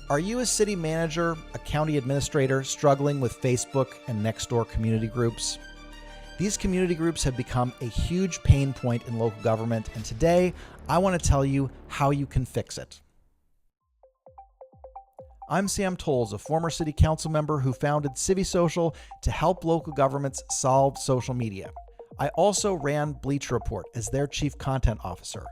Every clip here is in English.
Are you a city manager, a county administrator struggling with Facebook and Nextdoor community groups? These community groups have become a huge pain point in local government, and today I want to tell you how you can fix it. I'm Sam Tolles, a former city council member who founded CiviSocial to help local governments solve social media. I also ran Bleacher Report as their chief content officer.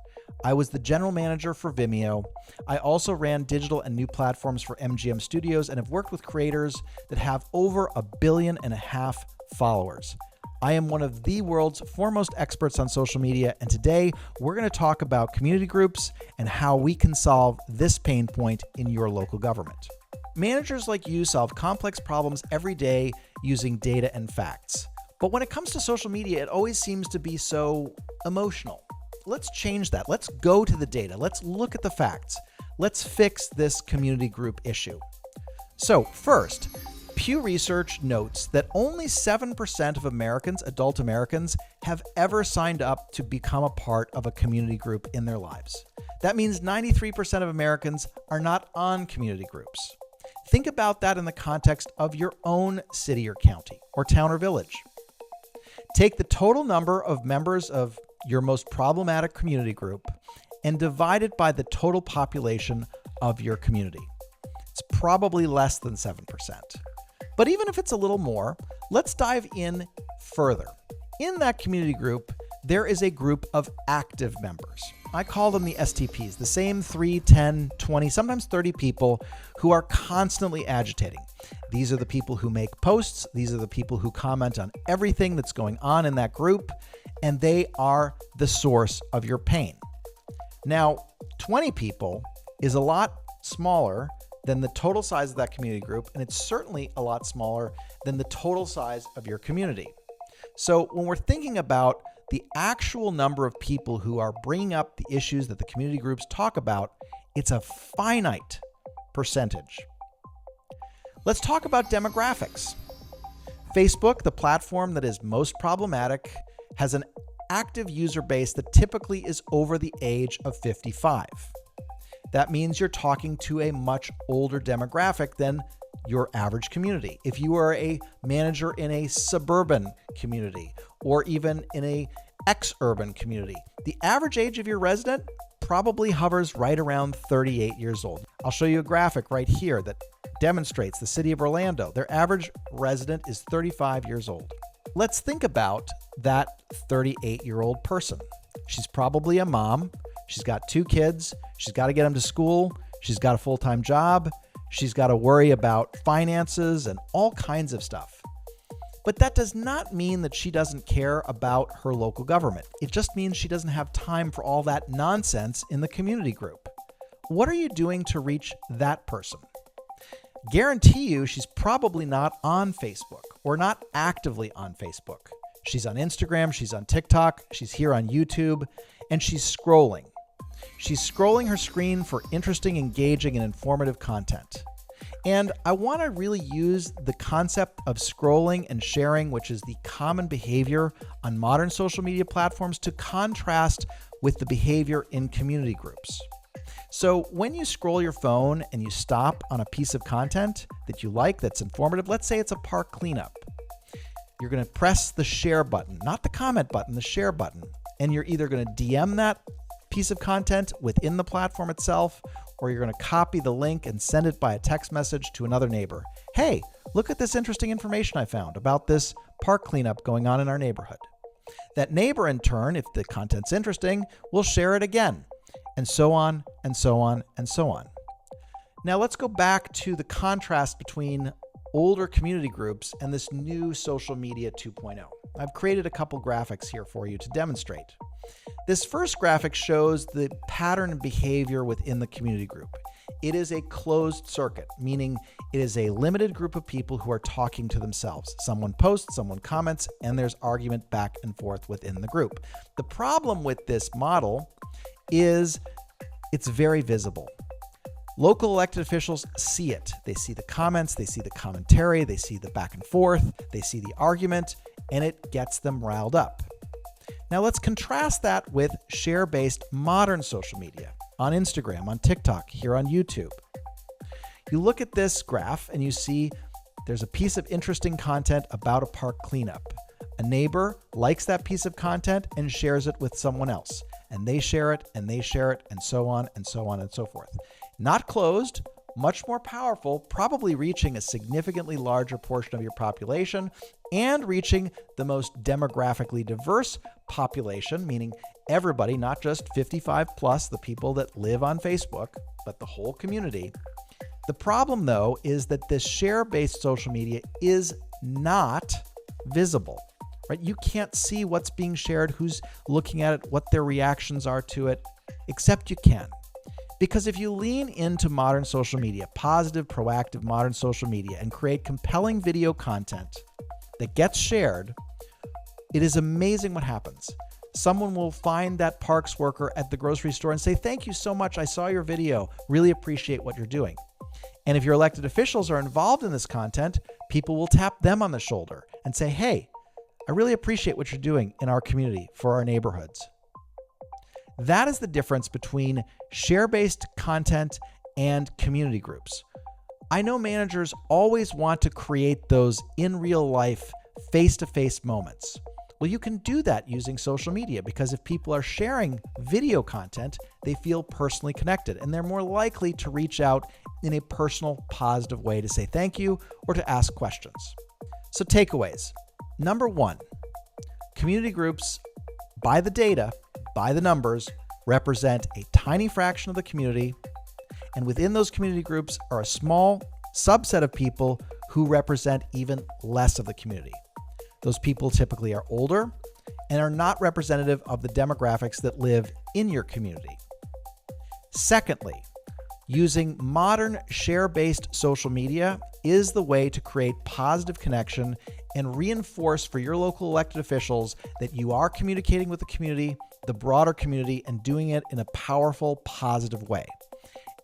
I was the general manager for Vimeo. I also ran digital and new platforms for MGM Studios and have worked with creators that have over 1.5 billion followers. I am one of the world's foremost experts on social media, and today we're going to talk about community groups and how we can solve this pain point in your local government. Managers like you solve complex problems every day using data and facts. But when it comes to social media, it always seems to be so emotional. Let's change that. Let's go to the data. Let's look at the facts. Let's fix this community group issue. So first, Pew Research notes that only 7% of Americans, adult Americans, have ever signed up to become a part of a community group in their lives. That means 93% of Americans are not on community groups. Think about that in the context of your own city or county, or town or village. Take the total number of members of your most problematic community group and divide it by the total population of your community. It's probably less than 7%. But even if it's a little more, let's dive in further. In that community group, there is a group of active members. I call them the STPs, the same 3, 10, 20, sometimes 30 people who are constantly agitating. These are the people who make posts. These are the people who comment on everything that's going on in that group, and they are the source of your pain. Now, 20 people is a lot smaller than the total size of that community group, and it's certainly a lot smaller than the total size of your community. So when we're thinking about the actual number of people who are bringing up the issues that the community groups talk about, it's a finite percentage. Let's talk about demographics. Facebook, the platform that is most problematic, has an active user base that typically is over the age of 55. That means you're talking to a much older demographic than your average community. If you are a manager in a suburban community or even in a ex-urban community, the average age of your resident probably hovers right around 38 years old. I'll show you a graphic right here that demonstrates the city of Orlando. Their average resident is 35 years old. Let's think about that 38-year-old person. She's probably a mom. She's got 2 kids. She's got to get them to school. She's got a full-time job. She's got to worry about finances and all kinds of stuff. But that does not mean that she doesn't care about her local government. It just means she doesn't have time for all that nonsense in the community group. What are you doing to reach that person? Guarantee you she's probably not on Facebook or not actively on Facebook. She's on Instagram, she's on TikTok, she's here on YouTube, and she's scrolling. She's scrolling her screen for interesting, engaging, and informative content. And I want to really use the concept of scrolling and sharing, which is the common behavior on modern social media platforms, to contrast with the behavior in community groups. So when you scroll your phone and you stop on a piece of content that you like, that's informative, let's say it's a park cleanup, you're going to press the share button, not the comment button, the share button. And you're either going to DM that piece of content within the platform itself, or you're going to copy the link and send it by a text message to another neighbor. Hey, look at this interesting information I found about this park cleanup going on in our neighborhood. That neighbor, in turn, if the content's interesting, will share it again, and so on, and so on, and so on. Now let's go back to the contrast between older community groups and this new social media 2.0. I've created a couple graphics here for you to demonstrate. This first graphic shows the pattern and behavior within the community group. It is a closed circuit, meaning it is a limited group of people who are talking to themselves. Someone posts, someone comments, and there's argument back and forth within the group. The problem with this model is it's very visible. Local elected officials see it. They see the comments, they see the commentary, they see the back and forth, they see the argument, and it gets them riled up. Now let's contrast that with share-based modern social media on Instagram, on TikTok, here on YouTube. you look at this graph and you see there's a piece of interesting content about a park cleanup, a neighbor likes that piece of content and shares it with someone else, and they share it, and they share it, and so on, and so on, and so forth. Not closed, much more powerful, probably reaching a significantly larger portion of your population and reaching the most demographically diverse population, meaning everybody, not just 55 plus, the people that live on Facebook, but the whole community. The problem, though, is that this share-based social media is not visible, right? You can't see what's being shared, who's looking at it, what their reactions are to it, except you can. Because if you lean into modern social media, positive, proactive modern social media, and create compelling video content that gets shared, it is amazing what happens. Someone will find that parks worker at the grocery store and say, "Thank you so much. I saw your video. Really appreciate what you're doing." And if your elected officials are involved in this content, people will tap them on the shoulder and say, "Hey, I really appreciate what you're doing in our community for our neighborhoods." That is the difference between share-based content and community groups. I know managers always want to create those in real life, face-to-face moments. Well, you can do that using social media because if people are sharing video content, they feel personally connected and they're more likely to reach out in a personal, positive way to say thank you or to ask questions. So takeaways. Number one, community groups, by the data, by the numbers, represent a tiny fraction of the community, and within those community groups are a small subset of people who represent even less of the community. Those people typically are older and are not representative of the demographics that live in your community. Secondly, using modern share-based social media is the way to create positive connection and reinforce for your local elected officials that you are communicating with the community, the broader community, and doing it in a powerful, positive way.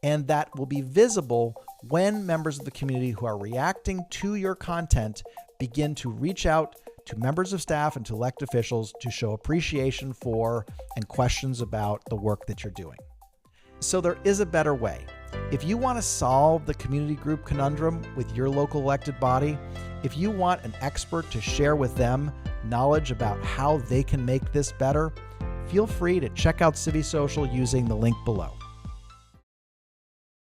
And that will be visible when members of the community who are reacting to your content begin to reach out to members of staff and to elected officials to show appreciation for and questions about the work that you're doing. So there is a better way. If you want to solve the community group conundrum with your local elected body, if you want an expert to share with them knowledge about how they can make this better, feel free to check out CiviSocial using the link below.